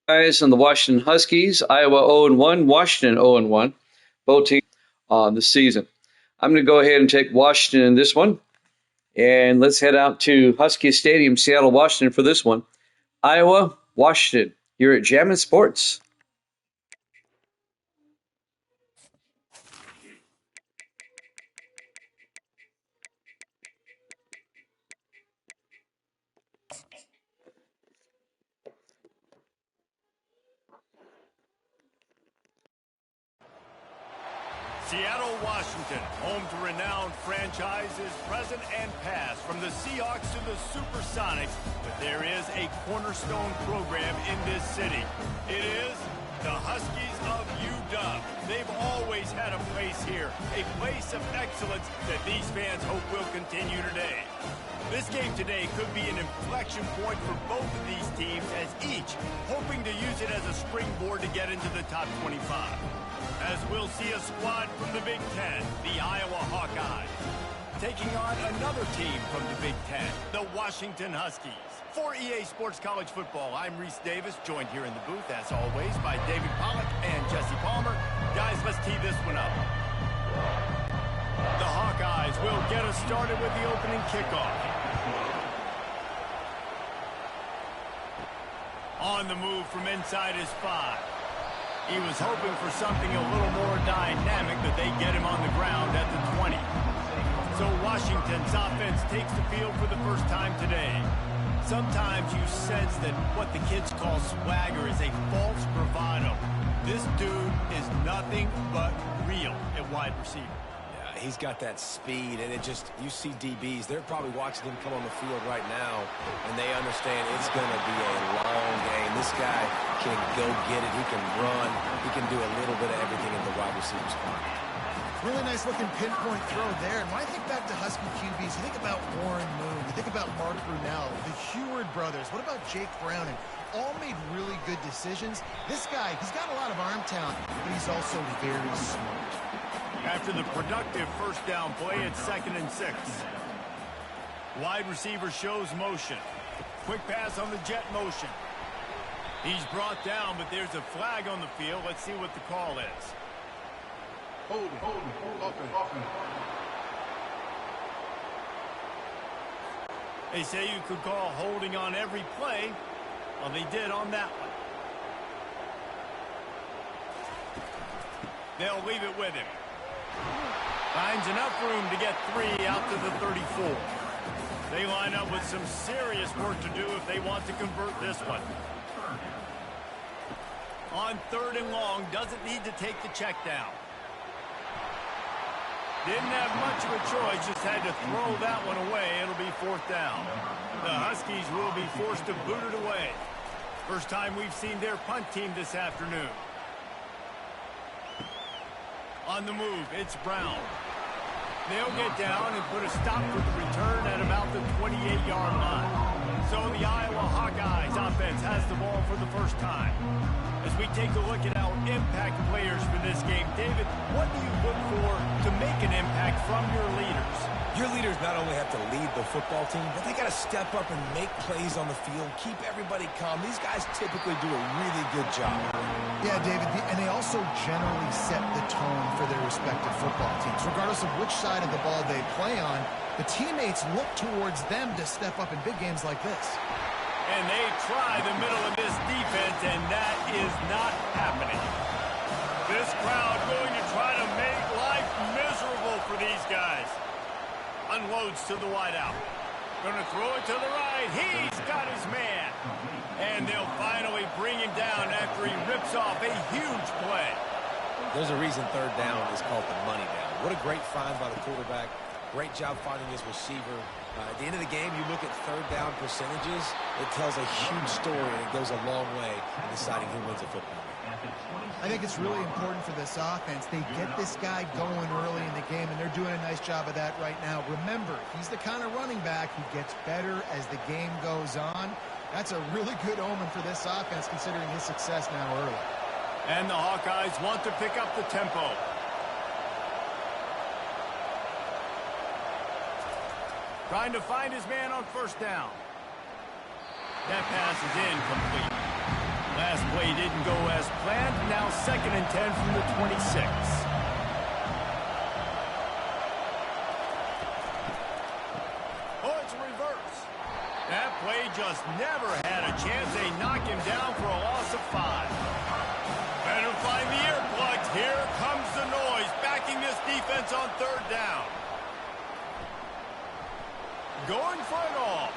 Guys and the Washington Huskies, Iowa 0-1, Washington 0-1, both teams on the season. I'm going to go ahead and take Washington in this one, and let's head out to Husky Stadium, Seattle, Washington for this one. Iowa, Washington. You're at Jammin' Sports. Seattle, Washington, home to renowned franchises, present and past, from the Seahawks to the Supersonics. But there is a cornerstone program in this city. It is the Huskies of UW. They've always had a place here, a place of excellence that these fans hope will continue today. This game today could be an inflection point for both of these teams, as each hoping to use it as a springboard to get into the top 25. As we'll see a squad from the Big Ten, the Iowa Hawkeyes, taking on another team from the Big Ten, the Washington Huskies. For EA Sports College Football, I'm Reese Davis, joined here in the booth, as always, by David Pollack and Jesse Palmer. Guys, let's tee this one up. The Hawkeyes will get us started with the opening kickoff. On the move from inside his 5. He was hoping for something a little more dynamic, but they get him on the ground at the 20. So Washington's offense takes the field for the first time today. Sometimes you sense that what the kids call swagger is a false bravado. This dude is nothing but real at wide receiver. He's got that speed, and you see DBs, they're probably watching him come on the field right now, and they understand it's going to be a long game. This guy can go get it. He can run. He can do a little bit of everything in the wide receiver spot. Really nice looking pinpoint throw there. And when I think back to Husky QBs, you think about Warren Moon, you think about Mark Brunell, the Heward brothers. What about Jake Brown? And all made really good decisions. This guy, he's got a lot of arm talent, but he's also very smart. After the productive first down play, it's 2nd and 6. Wide receiver shows motion. Quick pass on the jet motion. He's brought down, but there's a flag on the field. Let's see what the call is. Hold, open. They say you could call holding on every play. Well, they did on that one. They'll leave it with him. Finds enough room to get 3 out to the 34. They line up with some serious work to do if they want to convert this one. On 3rd and long, doesn't need to take the check down. Didn't have much of a choice, just had to throw that one away. It'll be 4th down. The Huskies will be forced to boot it away. First time we've seen their punt team this afternoon. On the move, it's Brown. They'll get down and put a stop for the return at about the 28-yard line. So the Iowa Hawkeyes offense has the ball for the first time. As we take a look at our impact players for this game, David, what do you look for to make an impact from your leaders? Your leaders not only have to lead the football team, but they got to step up and make plays on the field, keep everybody calm. These guys typically do a really good job. Yeah, David, and they also generally set the tone for their respective football teams. Regardless of which side of the ball they play on, the teammates look towards them to step up in big games like this. And they try the middle of this defense, and that is not happening. This crowd going to try to make life miserable for these guys. Unloads to the wideout. Going to throw it to the right. He's got his man. And they'll finally bring him down after he rips off a huge play. There's a reason 3rd down is called the money down. What a great find by the quarterback. Great job finding his receiver. At the end of the game, you look at 3rd down percentages. It tells a huge story, and it goes a long way in deciding who wins a football game. I think it's really important for this offense. They get this guy going early in the game, and they're doing a nice job of that right now. Remember, he's the kind of running back who gets better as the game goes on. That's a really good omen for this offense, considering his success now early. And the Hawkeyes want to pick up the tempo. Trying to find his man on 1st down. That pass is incomplete. Last play didn't go as planned. Now 2nd and 10 from the 26. Oh, it's a reverse. That play just never had a chance. They knock him down for a loss of 5. Better find the earplugs. Here comes the noise, backing this defense on 3rd down. Going for it all.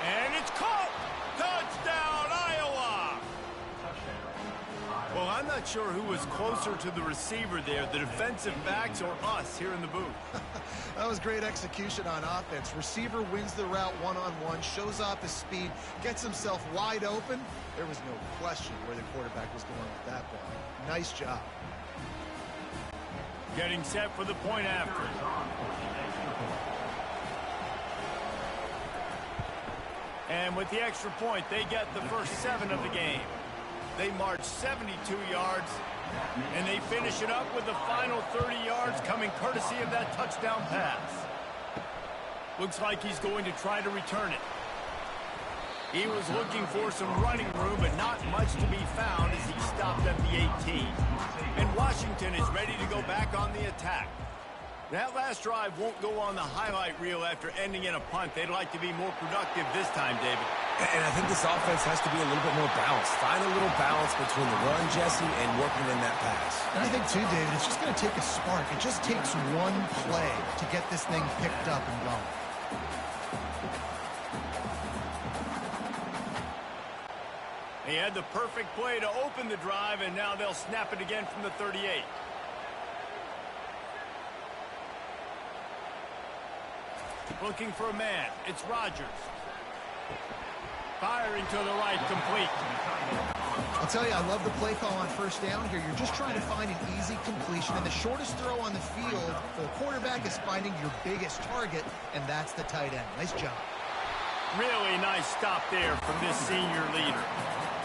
And it's caught. Touchdown, Iowa. Well, I'm not sure who was closer to the receiver there, the defensive backs or us here in the booth. That was great execution on offense. Receiver wins the route one-on-one, shows off his speed, gets himself wide open. There was no question where the quarterback was going with that ball. Nice job. Getting set for the point after. And with the extra point, they get the first 7 of the game. They march 72 yards, and they finish it up with the final 30 yards coming courtesy of that touchdown pass. Looks like he's going to try to return it. He was looking for some running room, but not much to be found as he stopped at the 18. And Washington is ready to go back on the attack. That last drive won't go on the highlight reel after ending in a punt. They'd like to be more productive this time, David. And I think this offense has to be a little bit more balanced. Find a little balance between the run, Jesse, and working in that pass. And I think, too, David, it's just going to take a spark. It just takes one play to get this thing picked up and going. He had the perfect play to open the drive, and now they'll snap it again from the 38. Looking for a man. It's Rodgers. Firing to the right, complete. I'll tell you, I love the play call on 1st down here. You're just trying to find an easy completion, and the shortest throw on the field for the quarterback is finding your biggest target, and that's the tight end. Nice job. Really nice stop there from this senior leader.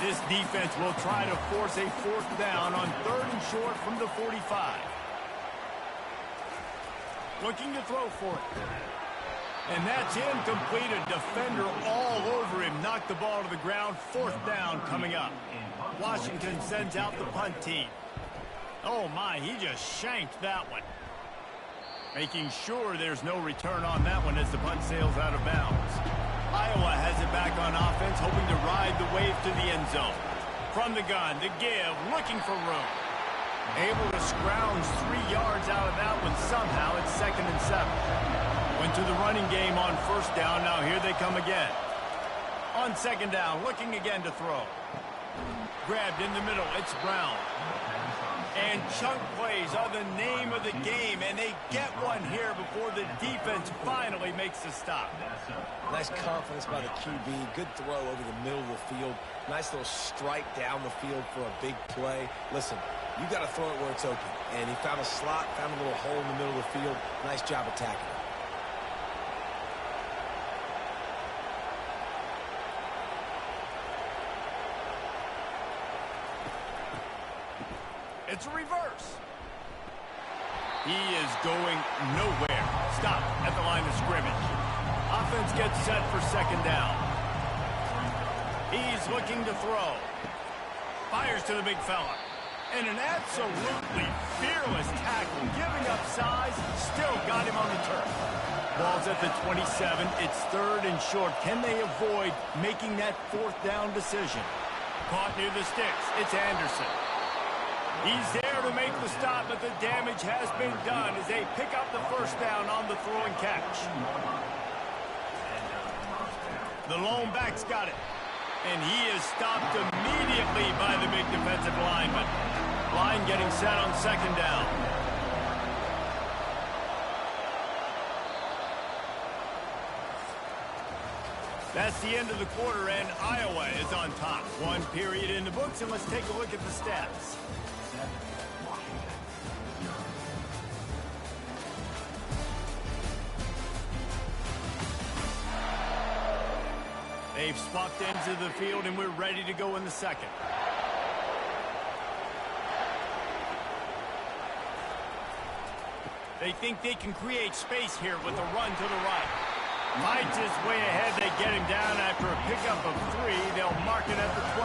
This defense will try to force a 4th down on 3rd and short from the 45. Looking to throw for it. And that's incomplete. A defender all over him. Knocked the ball to the ground. 4th down coming up. Washington sends out the punt team. Oh, my. He just shanked that one. Making sure there's no return on that one as the punt sails out of bounds. Iowa has it back on offense, hoping to ride the wave to the end zone. From the gun, to give, looking for room. Able to scrounge 3 yards out of that one somehow. It's 2nd and 7. Went to the running game on 1st down. Now here they come again. On 2nd down, looking again to throw. Grabbed in the middle. It's Brown. And chunk plays are the name of the game, and they get one here before the defense finally makes the stop. Nice confidence by the QB. Good throw over the middle of the field. Nice little strike down the field for a big play. Listen, you got to throw it where it's open. And he found a slot, found a little hole in the middle of the field. Nice job attacking it. It's a reverse. He is going nowhere. Stop at the line of scrimmage. Offense gets set for 2nd down. He's looking to throw. Fires to the big fella. And an absolutely fearless tackle. Giving up size, still got him on the turf. Ball's at the 27. It's 3rd and short. Can they avoid making that 4th down decision? Caught near the sticks. It's Anderson. He's there to make the stop, but the damage has been done as they pick up the 1st down on the throw and catch. The lone back's got it. And he is stopped immediately by the big defensive lineman. Line getting set on 2nd down. That's the end of the quarter, and Iowa is on top. 1 period in the books, and let's take a look at the stats. They've swapped ends of the field, and we're ready to go in the 2nd. They think they can create space here with a run to the right. Finds his way ahead. They get him down after a pickup of 3. They'll mark it at the 12.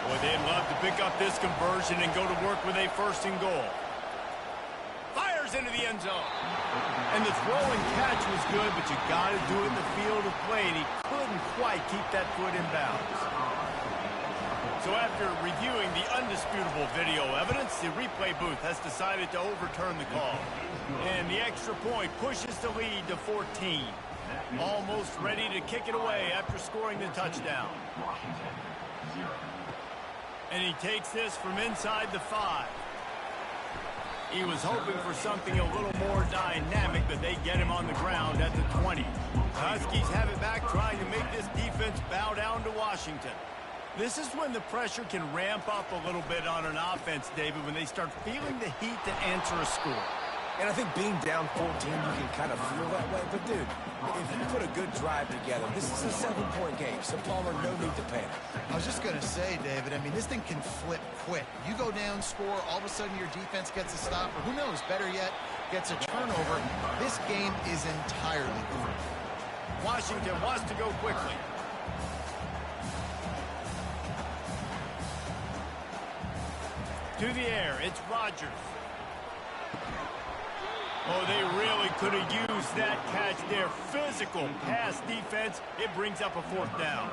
Boy, they'd love to pick up this conversion and go to work with a 1st and goal. Fires into the end zone. And the throw and catch was good, but you got to do it in the field of play, and he couldn't quite keep that foot in bounds. So after reviewing the undisputable video evidence, the replay booth has decided to overturn the call. And the extra point pushes the lead to 14. Almost ready to kick it away after scoring the touchdown. And he takes this from inside the 5. He was hoping for something a little more dynamic, but they get him on the ground at the 20. The Huskies have it back, trying to make this defense bow down to Washington. This is when the pressure can ramp up a little bit on an offense, David, when they start feeling the heat to answer a score. And I think being down 14, you can kind of feel that way. But, dude, if you put a good drive together, this is a 7-point game. So, Palmer, no need to panic. I was just going to say, David, I mean, this thing can flip quick. You go down, score, all of a sudden your defense gets a stop, or who knows, better yet, gets a turnover. This game is entirely different. Washington wants to go quickly. To the air, it's Rodgers. Oh, they really could have used that catch there. Physical pass defense. It brings up a 4th down.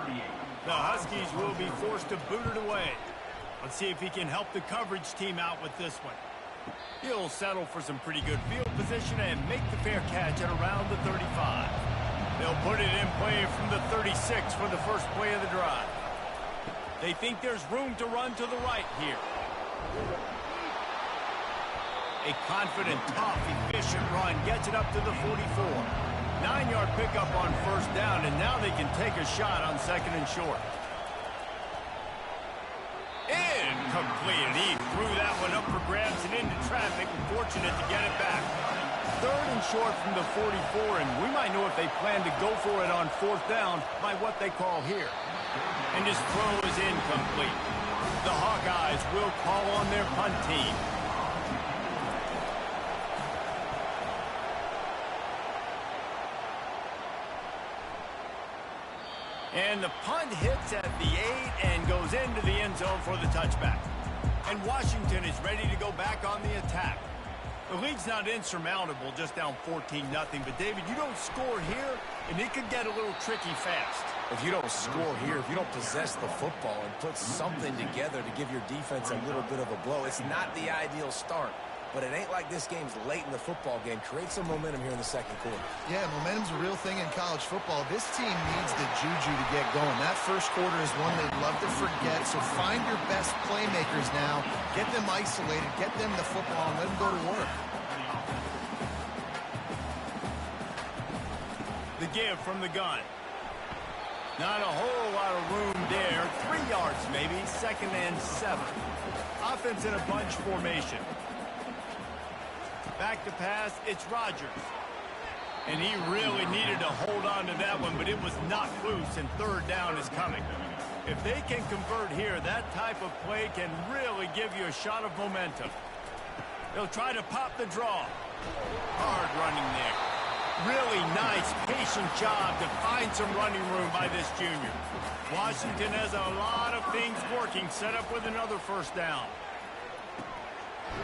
The Huskies will be forced to boot it away. Let's see if he can help the coverage team out with this one. He'll settle for some pretty good field position and make the fair catch at around the 35. They'll put it in play from the 36 for the first play of the drive. They think there's room to run to the right here. A confident, tough, efficient run gets it up to the 44. 9-yard pickup on 1st down, and now they can take a shot on 2nd and short. Incomplete, and he threw that one up for grabs and into traffic, and fortunate to get it back. 3rd and short from the 44, and we might know if they plan to go for it on 4th down by what they call here. And his throw is incomplete. The Hawkeyes will call on their punt team. And the punt hits at the 8 and goes into the end zone for the touchback. And Washington is ready to go back on the attack. The lead's not insurmountable, just down 14-0. But, David, you don't score here, and it could get a little tricky fast. If you don't score here, if you don't possess the football and put something together to give your defense a little bit of a blow, it's not the ideal start. But it ain't like this game's late in the football game. Create some momentum here in the 2nd quarter. Yeah, momentum's a real thing in college football. This team needs the juju to get going. That 1st quarter is one they'd love to forget. So find your best playmakers now. Get them isolated. Get them the football and let them go to work. The give from the gun. Not a whole lot of room there. 3 yards maybe. 2nd and 7. Offense in a bunch formation. Back to pass, it's Rodgers. And he really needed to hold on to that one, but it was not loose, and 3rd down is coming. If they can convert here, that type of play can really give you a shot of momentum. They'll try to pop the draw. Hard running there. Really nice, patient job to find some running room by this junior. Washington has a lot of things working, set up with another 1st down.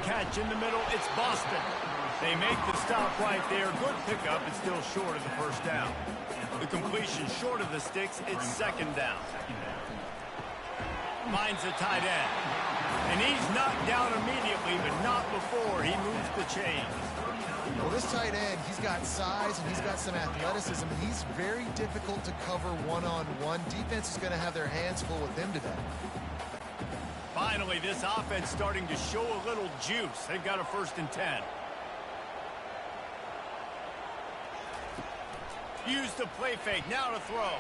Catch in the middle, it's Boston. They make the stop right there. Good pickup, it's still short of the 1st down. The completion short of the sticks, it's 2nd down. Finds a tight end. And he's knocked down immediately, but not before he moves the chains. Well, this tight end, he's got size and he's got some athleticism, and he's very difficult to cover one-on-one. Defense is going to have their hands full with him today. Finally, this offense starting to show a little juice. They've got a 1st and 10. Use the play fake. Now to throw.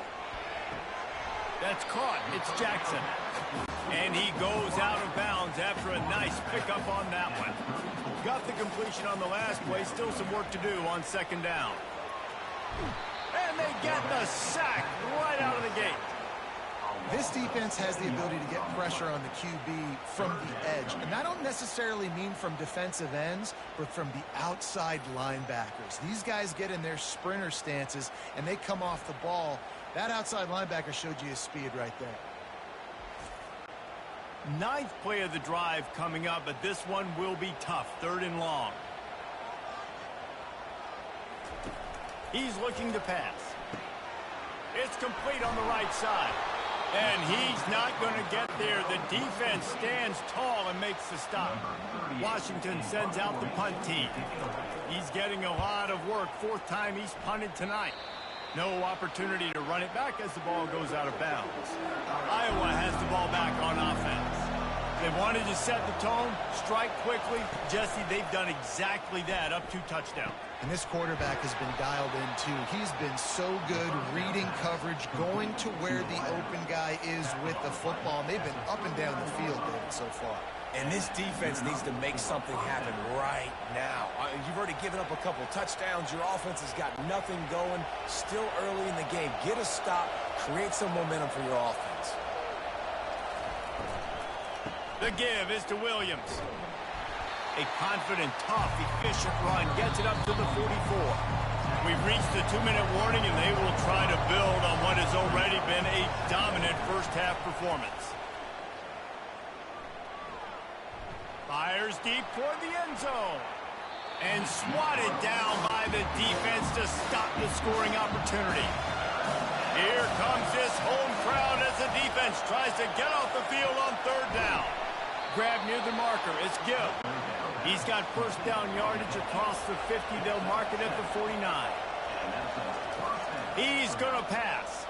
That's caught. It's Jackson. And he goes out of bounds after a nice pickup on that one. Got the completion on the last play. Still some work to do on 2nd down. And they get the sack right out of the gate. This defense has the ability to get pressure on the QB from the edge. And I don't necessarily mean from defensive ends, but from the outside linebackers. These guys get in their sprinter stances, and they come off the ball. That outside linebacker showed you his speed right there. Ninth play of the drive coming up, but this one will be tough. 3rd and long. He's looking to pass. It's complete on the right side. And he's not going to get there. The defense stands tall and makes the stop. Washington sends out the punt team. He's getting a lot of work. 4th time he's punted tonight. No opportunity to run it back as the ball goes out of bounds. Iowa has the ball back on offense. They wanted to set the tone, strike quickly. Jesse, they've done exactly that, up 2 touchdowns. And this quarterback has been dialed in, too. He's been so good reading coverage, going to where the open guy is with the football. And they've been up and down the field, David, so far. And this defense needs to make something happen right now. You've already given up a couple touchdowns. Your offense has got nothing going. Still early in the game. Get a stop. Create some momentum for your offense. The give is to Williams. A confident, tough, efficient run gets it up to the 44. We've reached the 2-minute warning, and they will try to build on what has already been a dominant first-half performance. Fires deep toward the end zone. And swatted down by the defense to stop the scoring opportunity. Here comes this home crowd as the defense tries to get off the field on 3rd down. Grab near the marker. It's Gill. He's got first down yardage across the 50. They'll mark it at the 49. He's going to pass.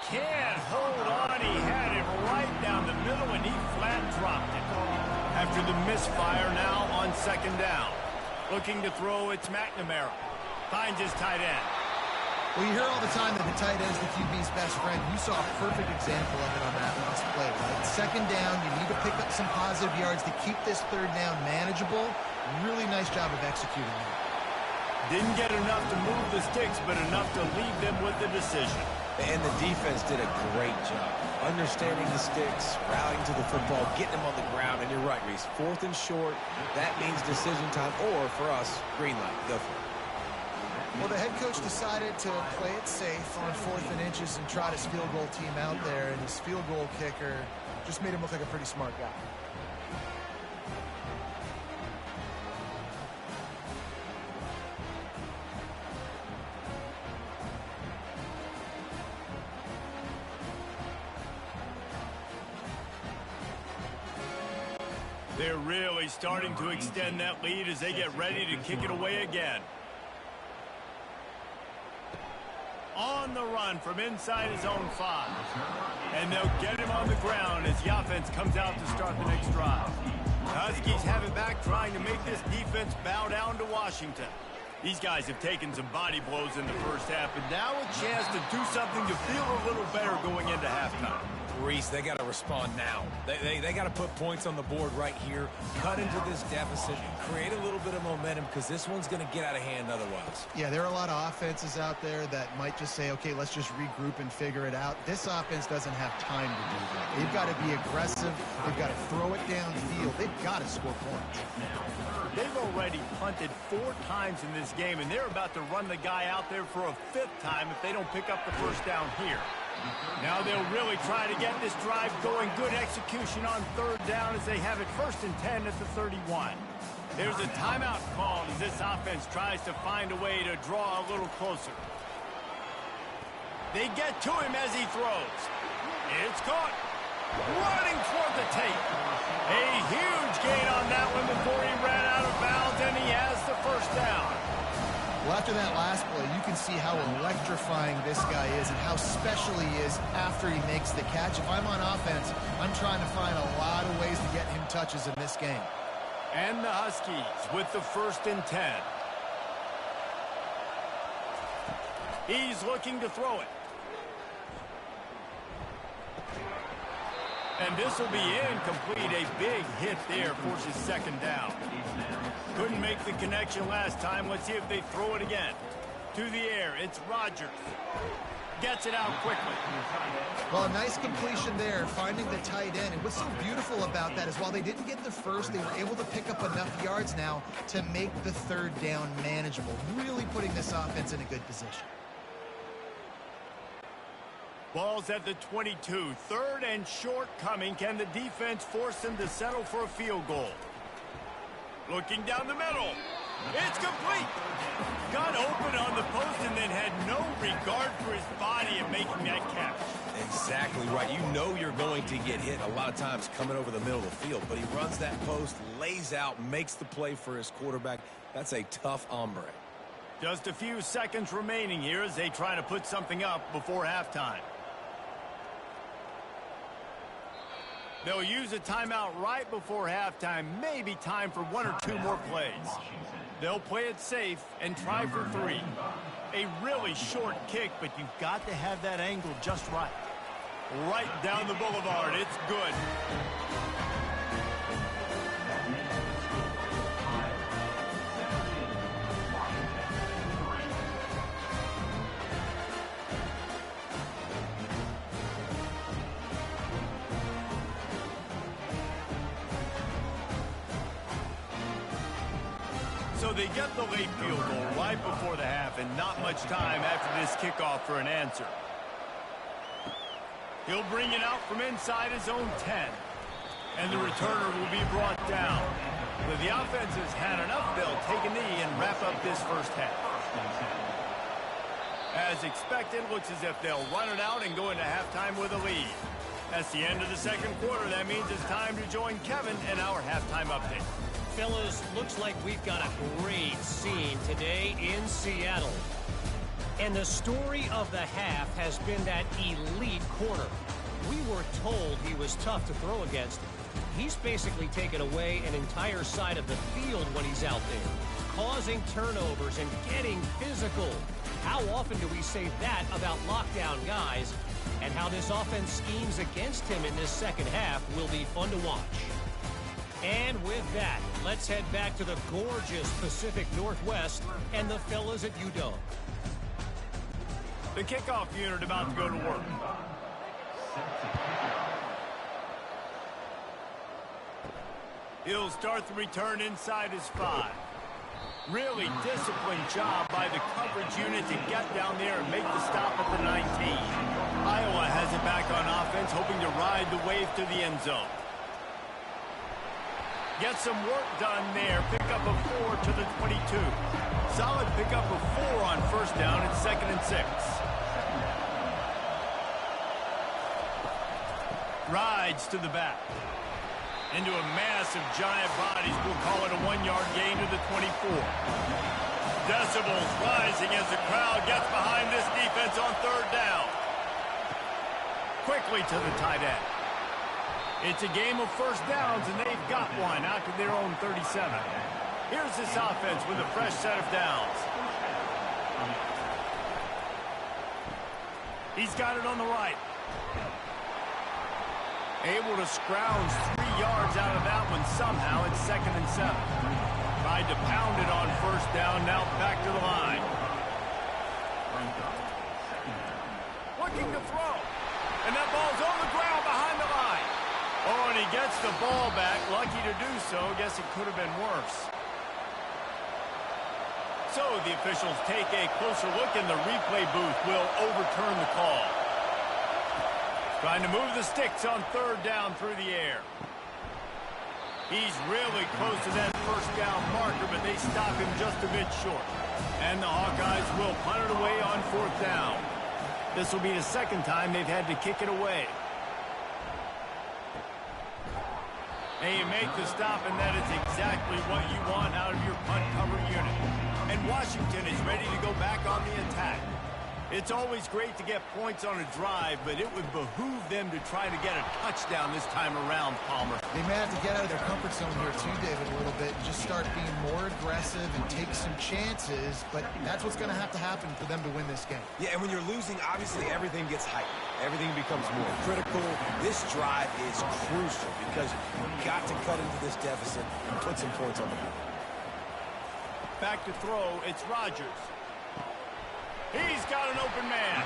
Can't hold on. He had it right down the middle, and he flat dropped it. After the misfire now on 2nd down. Looking to throw, it's McNamara. Finds his tight end. Well, you hear all the time that the tight end's the QB's best friend. You saw a perfect example of it on that last play, right? 2nd down, you need to pick up some positive yards to keep this 3rd down manageable. Really nice job of executing that. Didn't get enough to move the sticks, but enough to leave them with the decision. And the defense did a great job. Understanding the sticks, rallying to the football, getting them on the ground. And you're right, Reese. 4th and short, that means decision time. Or, for us, green light. Go for it. Well, the head coach decided to play it safe on 4th and inches and trot his field goal team out there, and his field goal kicker just made him look like a pretty smart guy. They're really starting to extend that lead as they get ready to kick it away again. On the run from inside his own 5. And they'll get him on the ground as the offense comes out to start the next drive. The Huskies have it back, trying to make this defense bow down to Washington. These guys have taken some body blows in the first half, and now a chance to do something to feel a little better going into halftime. Reese, they got to respond now. They got to put points on the board right here, cut into this deficit, create a little bit of momentum, because this one's going to get out of hand otherwise. Yeah, there are a lot of offenses out there that might just say, okay, let's just regroup and figure it out. This offense doesn't have time to do that. They've got to be aggressive. They've got to throw it downfield. They've got to score points. They've already punted 4 times in this game, and they're about to run the guy out there for a 5th time if they don't pick up the first down here. Now they'll really try to get this drive going. Good execution on 3rd down as they have it 1st and 10 at the 31. There's a timeout called as this offense tries to find a way to draw a little closer. They get to him as he throws. It's caught. Running toward the tape. A huge gain on that one before he ran out of bounds, and he has the first down. Well, after that last play, you can see how electrifying this guy is and how special he is after he makes the catch. If I'm on offense, I'm trying to find a lot of ways to get him touches in this game. And the Huskies with the 1st and 10. He's looking to throw it. And this will be incomplete. A big hit there forces 2nd down. Couldn't make the connection last time. Let's see if they throw it again. To the air, it's Rodgers. Gets it out quickly. Well, a nice completion there, finding the tight end. And what's so beautiful about that is while they didn't get the first, they were able to pick up enough yards now to make the 3rd down manageable. Really putting this offense in a good position. Ball's at the 22. Third and short coming. Can the defense force them to settle for a field goal? Looking down the middle. It's complete. Got open on the post and then had no regard for his body in making that catch. Exactly right. You know you're going to get hit a lot of times coming over the middle of the field, but he runs that post, lays out, makes the play for his quarterback. That's a tough hombre. Just a few seconds remaining here as they try to put something up before halftime. They'll use a timeout right before halftime. Maybe time for one or two more plays. They'll play it safe and try for 3. A really short kick, but you've got to have that angle just right. Right down the boulevard. It's good. So they get the late field goal right before the half and not much time after this kickoff for an answer. He'll bring it out from inside his own 10. And the returner will be brought down. But the offense has had enough. They'll take a knee and wrap up this first half. As expected, looks as if they'll run it out and go into halftime with a lead. That's the end of the second quarter. That means it's time to join Kevin in our halftime update. Fellas, looks like we've got a great scene today in Seattle. And the story of the half has been that elite corner. We were told he was tough to throw against. He's basically taken away an entire side of the field when he's out there, causing turnovers and getting physical. How often do we say that about lockdown guys? And how this offense schemes against him in this second half will be fun to watch. And with that, let's head back to the gorgeous Pacific Northwest and the fellas at UW. The kickoff unit about to go to work. He'll start the return inside his 5. Really disciplined job by the coverage unit to get down there and make the stop at the 19. Iowa has it back on offense, hoping to ride the wave to the end zone. Get some work done there. Pick up a 4 to the 22. Solid pickup of 4 on first down and 2nd and 6. Rides to the back. Into a mass of giant bodies. We'll call it a 1-yard gain to the 24. Decibels rising as the crowd gets behind this defense on third down. Quickly to the tight end. It's a game of first downs, and they've got one out to their own 37. Here's this offense with a fresh set of downs. He's got it on the right. Able to scrounge 3 yards out of that one somehow. It's 2nd and 7. Tried to pound it on first down, now back to the line. Looking to throw. And that ball's on the ground behind the line. Oh, and he gets the ball back. Lucky to do so. Guess it could have been worse. So the officials take a closer look, and the replay booth will overturn the call. Trying to move the sticks on third down through the air. He's really close to that first down marker, but they stop him just a bit short. And the Hawkeyes will punt it away on fourth down. This will be the second time they've had to kick it away. And you make the stop, and that is exactly what you want out of your punt cover unit. And Washington is ready to go back on the attack. It's always great to get points on a drive, but it would behoove them to try to get a touchdown this time around, Palmer. They may have to get out of their comfort zone here too, David, a little bit, and just start being more aggressive and take some chances, but that's what's going to happen for them to win this game. Yeah, and when you're losing, obviously everything gets heightened. Everything becomes more critical. This drive is crucial because you've got to cut into this deficit and put some points on the board. Back to throw, it's Rodgers. He's got an open man.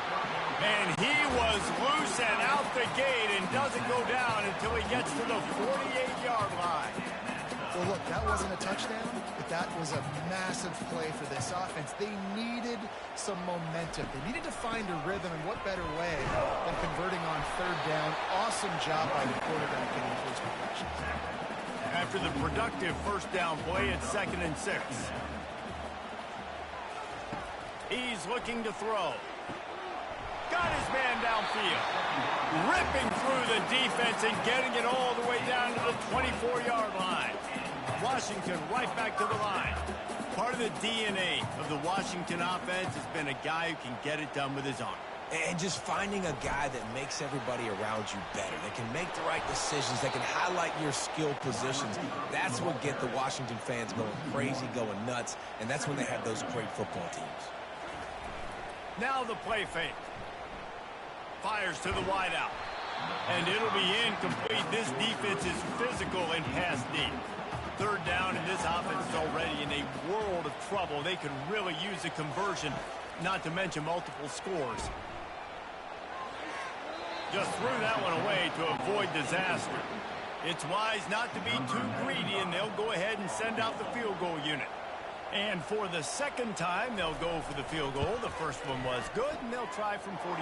And he was loose and out the gate and doesn't go down until he gets to the 48-yard line. Well, look, that wasn't a touchdown, but that was a massive play for this offense. They needed some momentum. They needed to find a rhythm, and what better way than converting on third down. Awesome job by the quarterback getting towards progression. After the productive first down play, it's 2nd and 6. He's looking to throw. Got his man downfield. Ripping through the defense and getting it all the way down to the 24-yard line. Washington right back to the line. Part of the DNA of the Washington offense has been a guy who can get it done with his arm. And just finding a guy that makes everybody around you better, that can make the right decisions, that can highlight your skill positions. That's what get the Washington fans going crazy, going nuts, and that's when they have those great football teams. Now the play fake. Fires to the wideout. And it'll be incomplete. This defense is physical and pass deep. Third down, and this offense is already in a world of trouble. They could really use a conversion, not to mention multiple scores. Just threw that one away to avoid disaster. It's wise not to be too greedy, and they'll go ahead and send out the field goal unit. And for the second time, they'll go for the field goal. The first one was good, and they'll try from 42.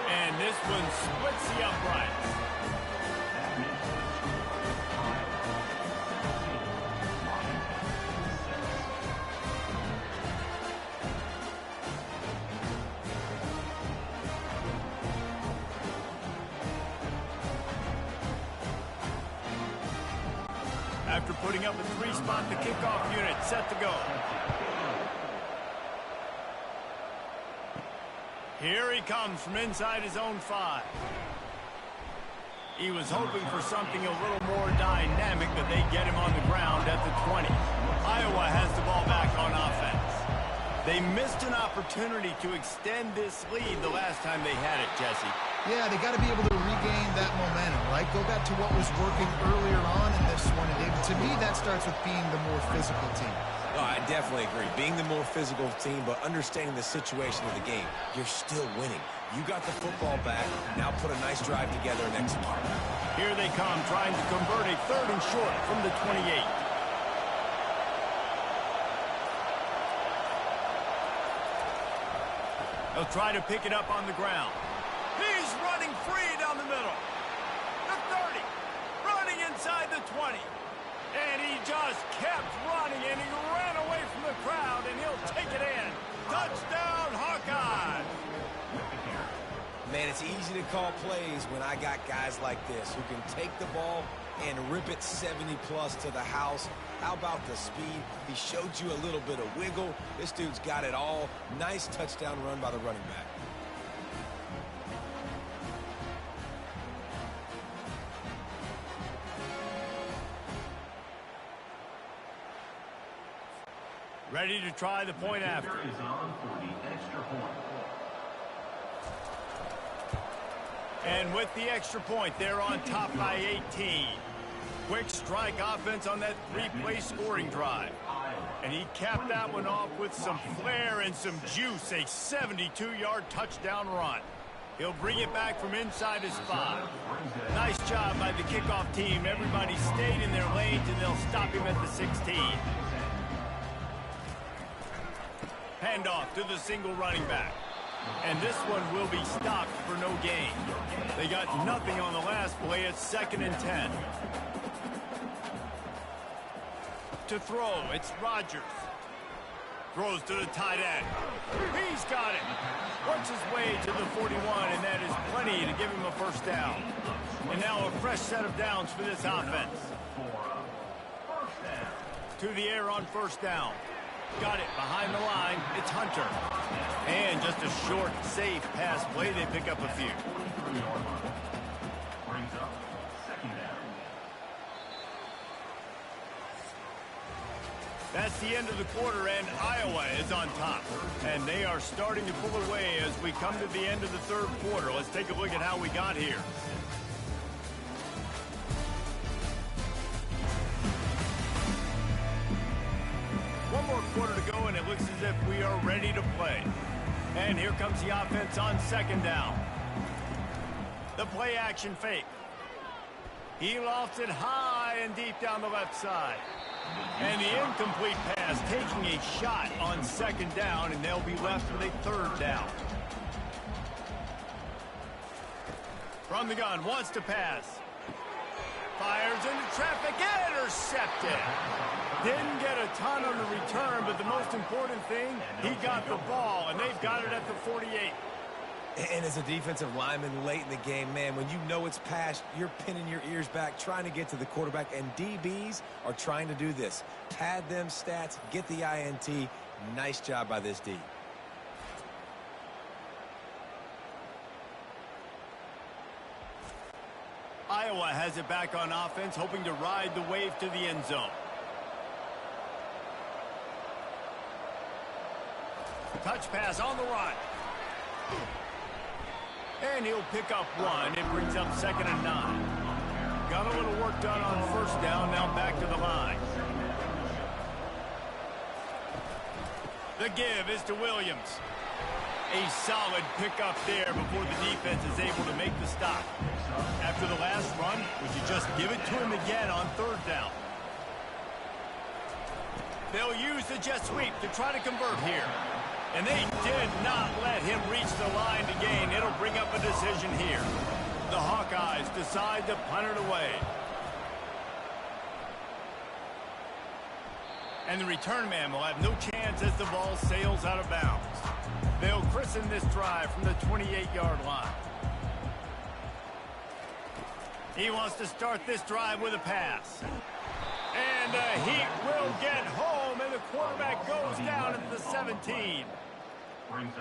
And this one splits the uprights. After putting up a 3-spot, the kickoff unit set to go. Here he comes from inside his own 5. He was hoping for something a little more dynamic, but they get him on the ground at the 20. Iowa has the ball back on offense. They missed an opportunity to extend this lead the last time they had it, Jesse. Yeah, they got to be able to regain that momentum, right? Go back to what was working earlier on in this one. And to me, that starts with being the more physical team. No, I definitely agree. Being the more physical team, but understanding the situation of the game. You're still winning. You got the football back. Now put a nice drive together and execute. Here they come, trying to convert a 3rd and short from the 28. They'll try to pick it up on the ground. He's running free down the middle. The 30. Running inside the 20. And he just kept running, and he ran away from the crowd, and he'll take it in. Touchdown, Hawkeyes! Man, it's easy to call plays when I got guys like this who can take the ball and rip it 70-plus to the house. How about the speed? He showed you a little bit of wiggle. This dude's got it all. Nice touchdown run by the running back. Ready to try the point after. And with the extra point, they're on top by 18. Quick strike offense on that 3-play scoring drive. And he capped that one off with some flair and some juice, a 72-yard touchdown run. He'll bring it back from inside his 5. Nice job by the kickoff team. Everybody stayed in their lanes, and they'll stop him at the 16. Handoff to the single running back. And this one will be stopped for no gain. They got nothing on the last play. It's 2nd and 10. To throw, it's Rodgers. Throws to the tight end. He's got it. Works his way to the 41, and that is plenty to give him a first down. And now a fresh set of downs for this offense. To the air on first down. Got it behind the line. It's Hunter. And just a short, safe pass play. They pick up a few. That's the end of the quarter, and Iowa is on top. And they are starting to pull away as we come to the end of the third quarter. Let's take a look at how we got here. One more quarter to go, and it looks as if we are ready to play. And here comes the offense on 2nd down. The play action fake. He lofts it high and deep down the left side. And the incomplete pass, taking a shot on second down, and they'll be left with a third down. From the gun, wants to pass. Fires into traffic, intercepted. Didn't get a ton on the return, but the most important thing, he got the ball, and they've got it at the 48. And as a defensive lineman late in the game, man, when you know it's past, you're pinning your ears back, trying to get to the quarterback, and DBs are trying to do this. Pad them stats, get the INT. Nice job by this D. Iowa has it back on offense, hoping to ride the wave to the end zone. Touch pass on the run. And he'll pick up one. It brings up 2nd and 9. Got a little work done on first down, now back to the line. The give is to Williams. A solid pickup there before the defense is able to make the stop. After the last run, would you just give it to him again on third down? They'll use the jet sweep to try to convert here. And they did not let him reach the line to gain. It'll bring up a decision here. The Hawkeyes decide to punt it away. And the return man will have no chance as the ball sails out of bounds. They'll christen this drive from the 28-yard line. He wants to start this drive with a pass. And the Heat will get home, and the quarterback goes down at the 17.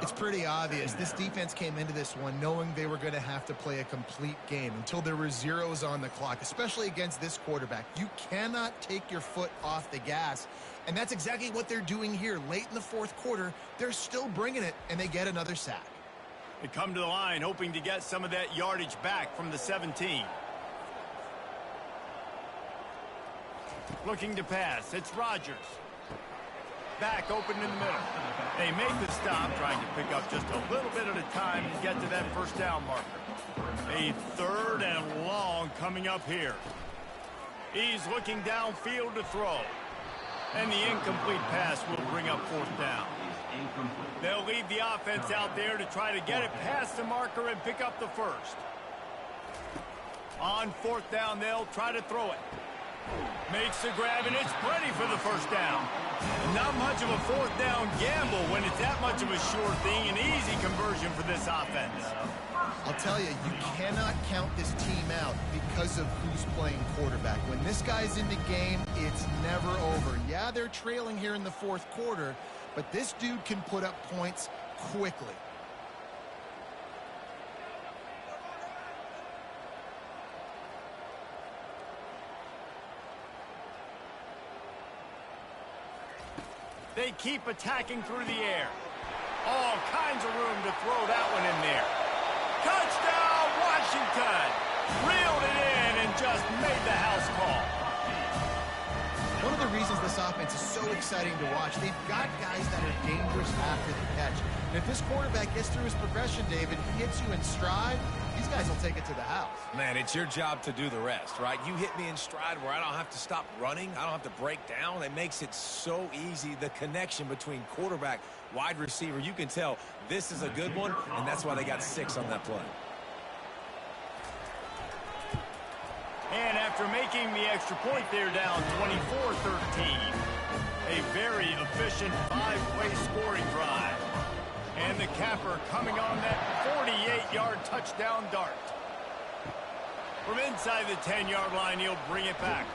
It's pretty obvious. This defense came into this one knowing they were going to have to play a complete game until there were zeros on the clock, especially against this quarterback. You cannot take your foot off the gas, and that's exactly what they're doing here. Late in the fourth quarter, they're still bringing it, and they get another sack. They come to the line hoping to get some of that yardage back from the 17. Looking to pass. It's Rodgers. Back open in the middle. They make the stop, trying to pick up just a little bit at a time and get to that first down marker. A 3rd and long coming up here. He's looking downfield to throw. And the incomplete pass will bring up 4th down. They'll lead the offense out there to try to get it past the marker and pick up the first. On 4th down, they'll try to throw it. Makes the grab, and it's plenty for the first down. Not much of a 4th down gamble when it's that much of a sure thing. An easy conversion for this offense. I'll tell you, you cannot count this team out because of who's playing quarterback. When this guy's in the game, it's never over. Yeah, they're trailing here in the fourth quarter, but this dude can put up points quickly. They keep attacking through the air. All kinds of room to throw that one in there. Touchdown, Washington! Reeled it in and just made the house call. One of the reasons this offense is so exciting to watch, they've got guys that are dangerous after the catch. And if this quarterback gets through his progression, David, he hits you in stride, these guys will take it to the house. Man, it's your job to do the rest, right? You hit me in stride where I don't have to stop running. I don't have to break down. It makes it so easy. The connection between quarterback, wide receiver, you can tell this is a good one, and that's why they got 6 on that play. And after making the extra point, they're down 24-13. A very efficient 5-play scoring drive. And the capper coming on that 48-yard touchdown dart. From inside the 10-yard line, he'll bring it back.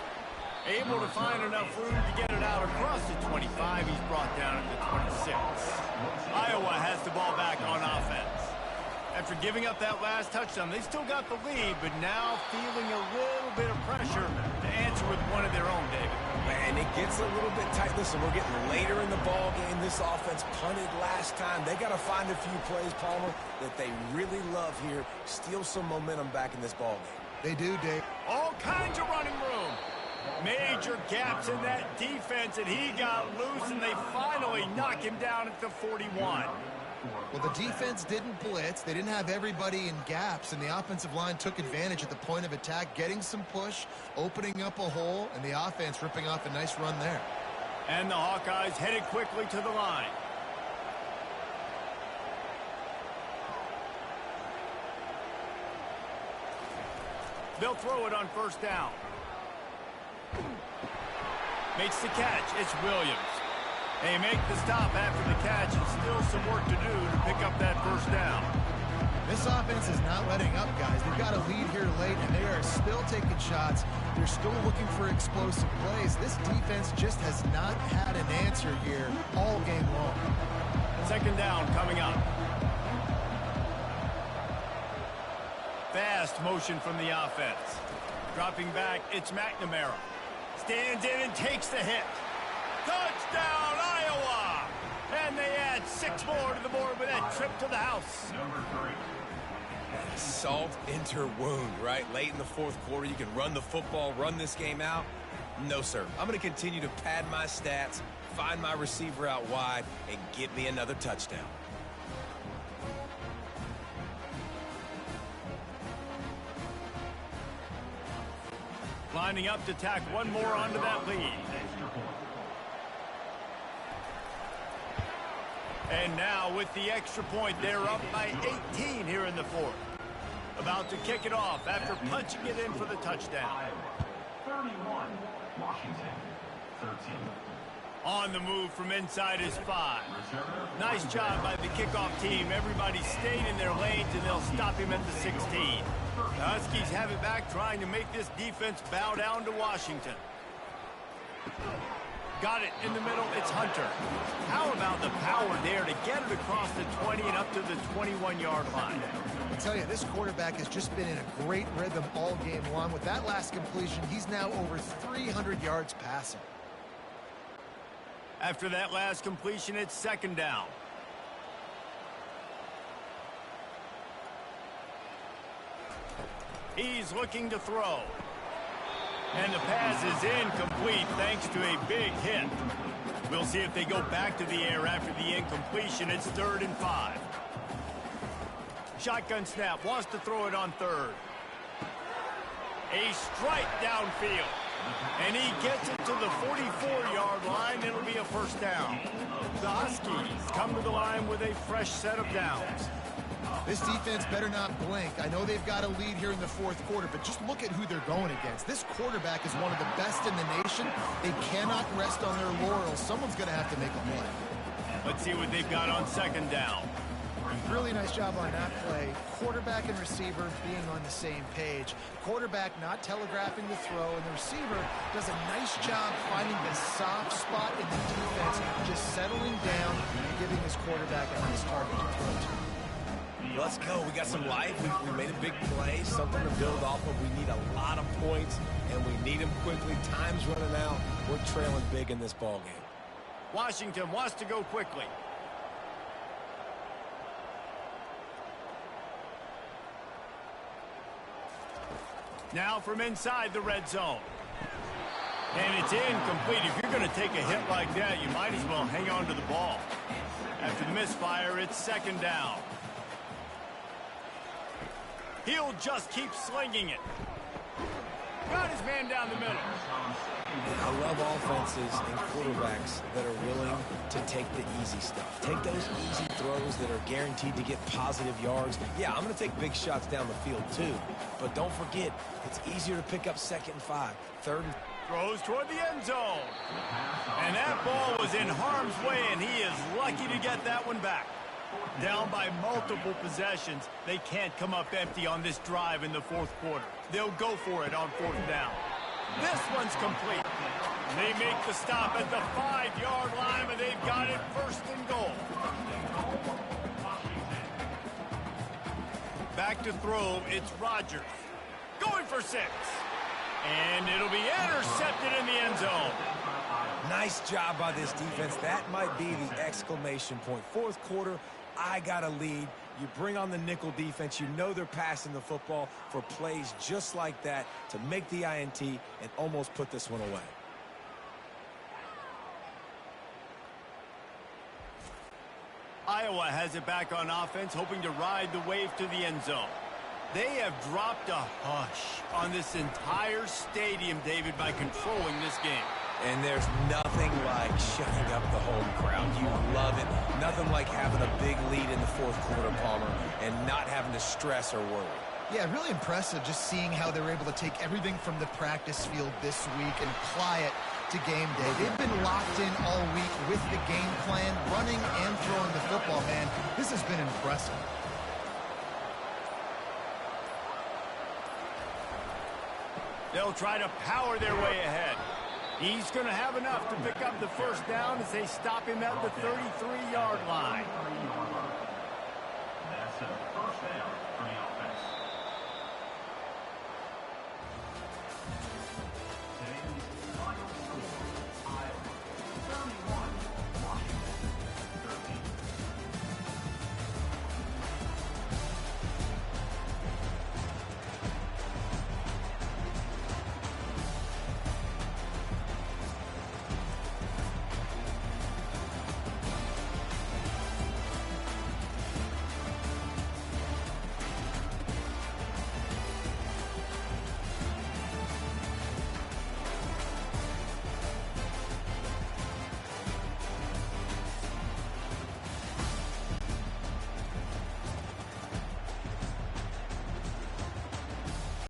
Able to find enough room to get it out across the 25. He's brought down at the 26. Iowa has the ball back on offense. After giving up that last touchdown, they still got the lead, but now feeling a little bit of pressure to answer with one of their own, David. And it gets a little bit tight. Listen, we're getting later in the ball game. This offense punted last time. They got to find a few plays, Palmer, that they really love here. Steal some momentum back in this ball game. They do, Dave. All kinds of running room. Major gaps in that defense, and he got loose, and they finally knock him down at the 41. Well, the defense didn't blitz. They didn't have everybody in gaps, and the offensive line took advantage at the point of attack, getting some push, opening up a hole, and the offense ripping off a nice run there. And the Hawkeyes headed quickly to the line. They'll throw it on first down. Makes the catch. It's Williams. They make the stop after the catch, and still some work to do to pick up that first down. This offense is not letting up, guys. They've got a lead here late, and they are still taking shots. They're still looking for explosive plays. This defense just has not had an answer here all game long. Second down coming up. Fast motion from the offense. Dropping back, it's McNamara. Stands in and takes the hit. Touchdown, Iowa! And they add 6 more to the board with that trip to the house. Salt into wound, right? Late in the fourth quarter, you can run the football, run this game out. No, sir. I'm going to continue to pad my stats, find my receiver out wide, and get me another touchdown. Lining up to tack one more onto that lead. And now with the extra point, they're up by 18 here in the fourth. About to kick it off after punching it in for the touchdown. 31, Washington, 13. On the move from inside is 5. Nice job by the kickoff team. Everybody stayed in their lanes, and they'll stop him at the 16. The Huskies have it back, trying to make this defense bow down to Washington. Got it in the middle. It's Hunter. How about the power there to get it across the 20 and up to the 21-yard line? I tell you, this quarterback has just been in a great rhythm all game long. With that last completion, he's now over 300 yards passing. After that last completion, it's second down. He's looking to throw. And the pass is incomplete thanks to a big hit. We'll see if they go back to the air after the incompletion. It's 3rd and 5. Shotgun snap, wants to throw it on 3rd. A strike downfield. And he gets it to the 44-yard line. It'll be a first down. The Huskies come to the line with a fresh set of downs. This defense better not blink. I know they've got a lead here in the fourth quarter, but just look at who they're going against. This quarterback is one of the best in the nation. They cannot rest on their laurels. Someone's going to have to make a play. Let's see what they've got on second down. Really nice job on that play. Quarterback and receiver being on the same page. Quarterback not telegraphing the throw, and the receiver does a nice job finding the soft spot in the defense, just settling down and giving his quarterback a nice target to throw to. Let's go. We got some life. We made a big play, something to build off of. We need a lot of points, and we need them quickly. Time's running out. We're trailing big in this ball game. Washington wants to go quickly. Now from inside the red zone. And it's incomplete. If you're going to take a hit like that, you might as well hang on to the ball. After the misfire, it's second down. He'll just keep slinging it. Got his man down the middle. I love offenses and quarterbacks that are willing to take the easy stuff. Take those easy throws that are guaranteed to get positive yards. Yeah, I'm going to take big shots down the field too. But don't forget, it's easier to pick up 2nd and 5, 3rd and... Throws toward the end zone. And that ball was in harm's way, and he is lucky to get that one back. Down by multiple possessions, they can't come up empty on this drive in the fourth quarter. They'll go for it on 4th down. This one's complete. They make the stop at the 5-yard line, and they've got it 1st and goal. Back to throw, it's Rodgers. Going for 6. And it'll be intercepted in the end zone. Nice job by this defense. That might be the exclamation point. Fourth quarter, I got a lead. You bring on the nickel defense. You know they're passing the football for plays just like that to make the INT and almost put this one away. Iowa has it back on offense, hoping to ride the wave to the end zone. They have dropped a hush on this entire stadium, David, by controlling this game. And there's nothing like shutting up the home crowd. You love it. Nothing like having a big lead in the fourth quarter, Palmer, and not having to stress or worry. Yeah, really impressive just seeing how they were able to take everything from the practice field this week and apply it to game day. They've been locked in all week with the game plan, running and throwing the football, man. This has been impressive. They'll try to power their way ahead. He's going to have enough to pick up the first down as they stop him at the 33-yard line.